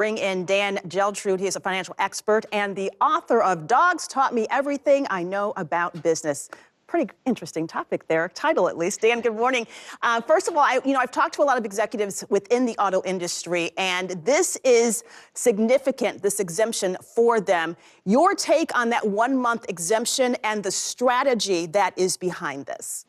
Bring in Dan Geltrude. He is a financial expert and the author of Dogs Taught Me Everything I Know About Business. Pretty interesting topic there, title at least. Dan, good morning. First of all, I've talked to a lot of executives within the auto industry, and this is significant, this exemption for them. Your take on that 1-month exemption and the strategy that is behind this?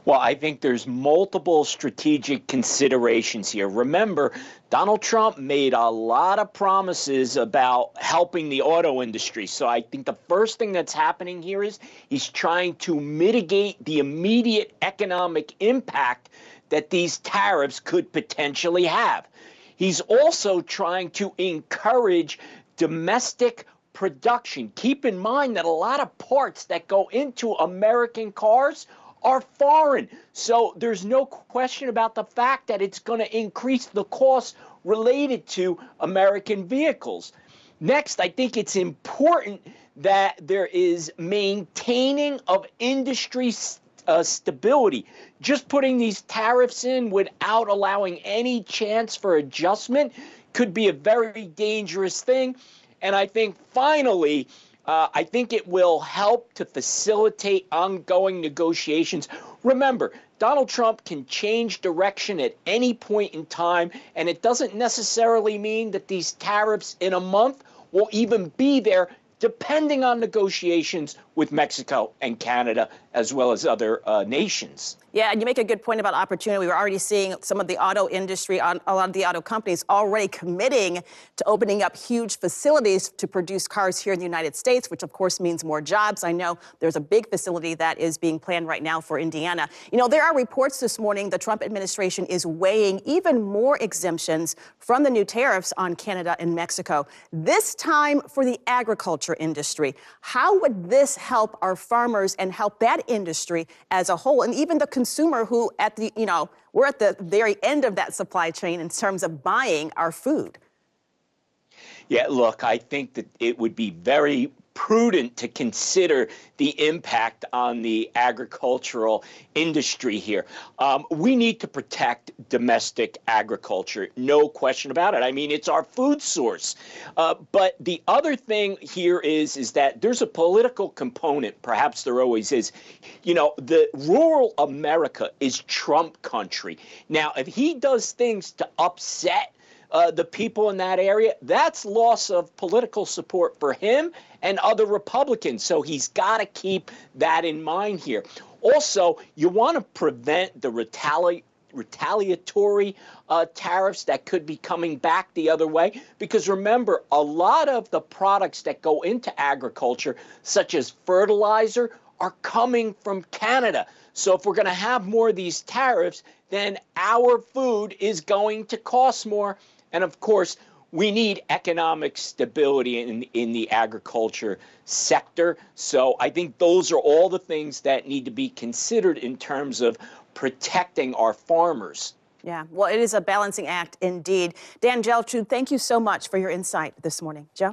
Well, I think there's multiple strategic considerations here. Remember, Donald Trump made a lot of promises about helping the auto industry. So I think the first thing that's happening here is he's trying to mitigate the immediate economic impact that these tariffs could potentially have. He's also trying to encourage domestic production. Keep in mind that a lot of parts that go into American cars are foreign. So there's no question about the fact that it's going to increase the costs related to American vehicles. Next, I think it's important that there is maintaining of industry stability. Just putting these tariffs in without allowing any chance for adjustment could be a very dangerous thing. And I think finally, I think it will help to facilitate ongoing negotiations. Remember, Donald Trump can change direction at any point in time, and it doesn't necessarily mean that these tariffs in a month will even be there, depending on negotiations with Mexico and Canada, as well as other nations. Yeah, and you make a good point about opportunity. We're already seeing some of the auto industry, a lot of the auto companies already committing to opening up huge facilities to produce cars here in the United States, which of course means more jobs. I know there's a big facility that is being planned right now for Indiana. You know, there are reports this morning the Trump administration is weighing even more exemptions from the new tariffs on Canada and Mexico, this time for the agriculture industry. How would this help our farmers and help that industry as a whole, and even the consumer who we're at the very end of that supply chain in terms of buying our food? Yeah, look, I think that it would be very prudent to consider the impact on the agricultural industry here. We need to protect domestic agriculture, no question about it. I mean, it's our food source. But the other thing here is that there's a political component, perhaps there always is. You know, the rural America is Trump country. Now, if he does things to upset the people in that area, that's loss of political support for him and other Republicans. So he's got to keep that in mind here. Also, you want to prevent the retaliatory tariffs that could be coming back the other way. Because remember, a lot of the products that go into agriculture, such as fertilizer, are coming from Canada. So if we're going to have more of these tariffs, then our food is going to cost more. And of course, we need economic stability in the agriculture sector. So I think those are all the things that need to be considered in terms of protecting our farmers. Yeah, well, it is a balancing act indeed. Dan Geltrude, thank you so much for your insight this morning. Joe?